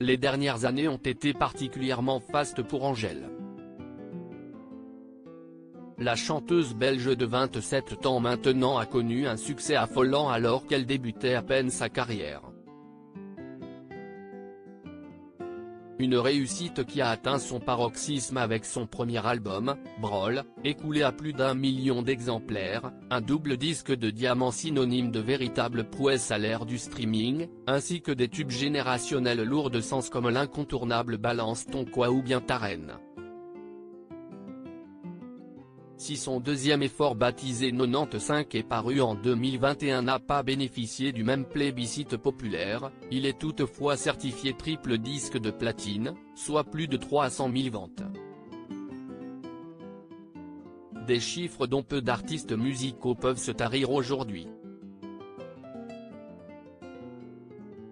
Les dernières années ont été particulièrement fastes pour Angèle. La chanteuse belge de 27 ans maintenant a connu un succès affolant alors qu'elle débutait à peine sa carrière. Une réussite qui a atteint son paroxysme avec son premier album, Brawl, écoulé à plus d'1 million d'exemplaires, un double disque de diamant synonyme de véritable prouesse à l'ère du streaming, ainsi que des tubes générationnels lourds de sens comme l'incontournable Balance ton quoi ou bien Ta Reine. Si son deuxième effort baptisé 95 est paru en 2021 n'a pas bénéficié du même plébiscite populaire, il est toutefois certifié triple disque de platine, soit plus de 300 000 ventes. Des chiffres dont peu d'artistes musicaux peuvent se tarir aujourd'hui.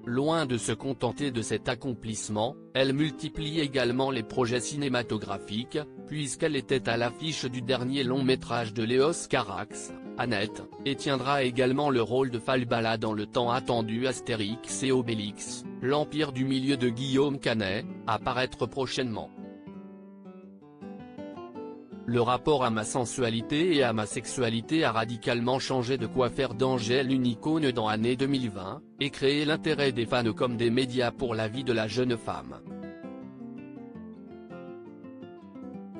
Loin de se contenter de cet accomplissement, elle multiplie également les projets cinématographiques, puisqu'elle était à l'affiche du dernier long-métrage de Léos Carax, Annette, et tiendra également le rôle de Falbala dans le tant attendu Astérix et Obélix, l'Empire du Milieu de Guillaume Canet, à paraître prochainement. Le rapport à ma sensualité et à ma sexualité a radicalement changé, de quoi faire d'Angèle une icône dans l'année 2020, et créer l'intérêt des fans comme des médias pour la vie de la jeune femme.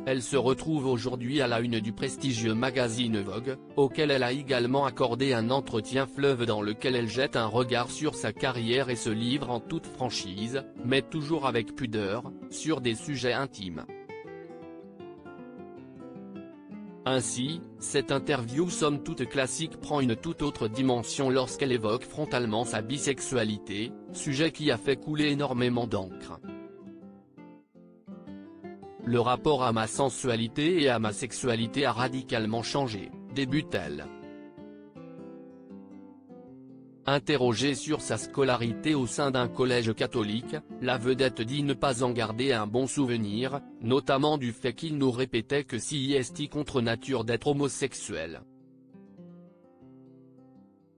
Elle se retrouve aujourd'hui à la une du prestigieux magazine Vogue, auquel elle a également accordé un entretien fleuve dans lequel elle jette un regard sur sa carrière et se livre en toute franchise, mais toujours avec pudeur, sur des sujets intimes. Ainsi, cette interview somme toute classique prend une toute autre dimension lorsqu'elle évoque frontalement sa bisexualité, sujet qui a fait couler énormément d'encre. Le rapport à ma sensualité et à ma sexualité a radicalement changé, débute-t-elle. Interrogée sur sa scolarité au sein d'un collège catholique, la vedette dit ne pas en garder un bon souvenir, notamment du fait qu'il nous répétait que c'était contre nature d'être homosexuel.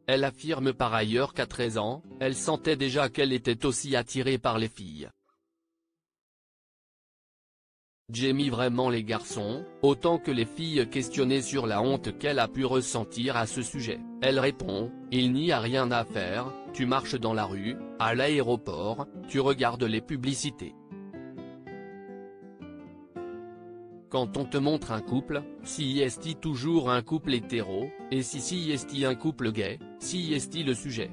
Elle affirme par ailleurs qu'à 13 ans, elle sentait déjà qu'elle était aussi attirée par les filles. J'aimais vraiment les garçons, autant que les filles. Questionnées sur la honte qu'elle a pu ressentir à ce sujet, elle répond, il n'y a rien à faire, tu marches dans la rue, à l'aéroport, tu regardes les publicités. Quand on te montre un couple, si est toujours un couple hétéro, et si est un couple gay, si est le sujet.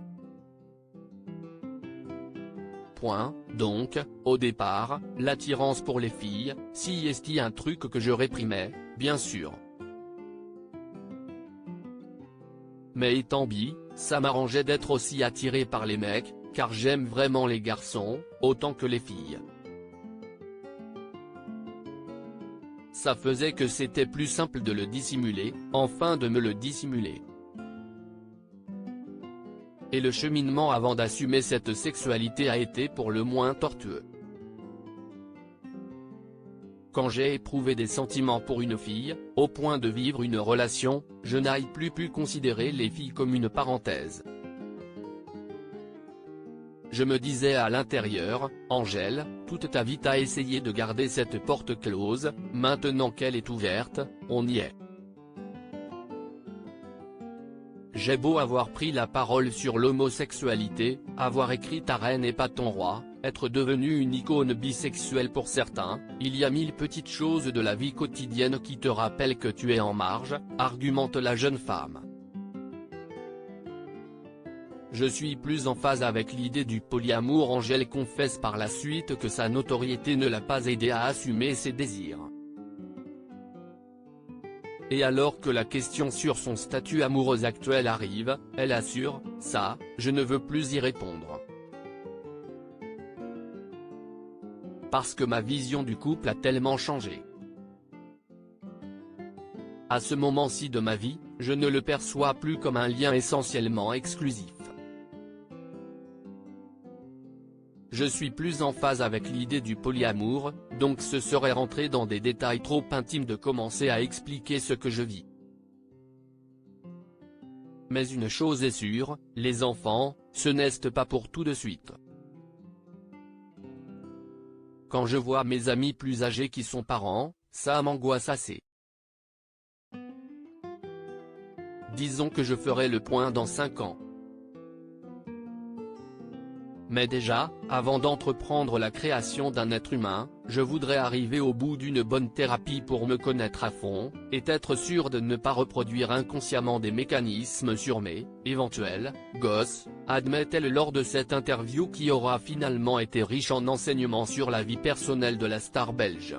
Point, donc, au départ, l'attirance pour les filles, si est un truc que je réprimais, bien sûr. Mais étant bi, ça m'arrangeait d'être aussi attiré par les mecs, car j'aime vraiment les garçons, autant que les filles. Ça faisait que c'était plus simple de le dissimuler, enfin de me le dissimuler. Et le cheminement avant d'assumer cette sexualité a été pour le moins tortueux. Quand j'ai éprouvé des sentiments pour une fille, au point de vivre une relation, je n'ai plus pu considérer les filles comme une parenthèse. Je me disais à l'intérieur, Angèle, toute ta vie t'as essayé de garder cette porte close, maintenant qu'elle est ouverte, on y est. J'ai beau avoir pris la parole sur l'homosexualité, avoir écrit Ta Reine et pas ton roi, être devenu une icône bisexuelle pour certains, il y a 1000 petites choses de la vie quotidienne qui te rappellent que tu es en marge, argumente la jeune femme. Je suis plus en phase avec l'idée du polyamour. Angèle confesse par la suite que sa notoriété ne l'a pas aidée à assumer ses désirs. Et alors que la question sur son statut amoureux actuel arrive, elle assure, ça, je ne veux plus y répondre. Parce que ma vision du couple a tellement changé. À ce moment-ci de ma vie, je ne le perçois plus comme un lien essentiellement exclusif. Je suis plus en phase avec l'idée du polyamour, donc ce serait rentrer dans des détails trop intimes de commencer à expliquer ce que je vis. Mais une chose est sûre, les enfants, ce n'est pas pour tout de suite. Quand je vois mes amis plus âgés qui sont parents, ça m'angoisse assez. Disons que je ferai le point dans 5 ans. Mais déjà, avant d'entreprendre la création d'un être humain, je voudrais arriver au bout d'une bonne thérapie pour me connaître à fond, et être sûr de ne pas reproduire inconsciemment des mécanismes sur mes éventuels gosses, admet-elle lors de cette interview qui aura finalement été riche en enseignements sur la vie personnelle de la star belge.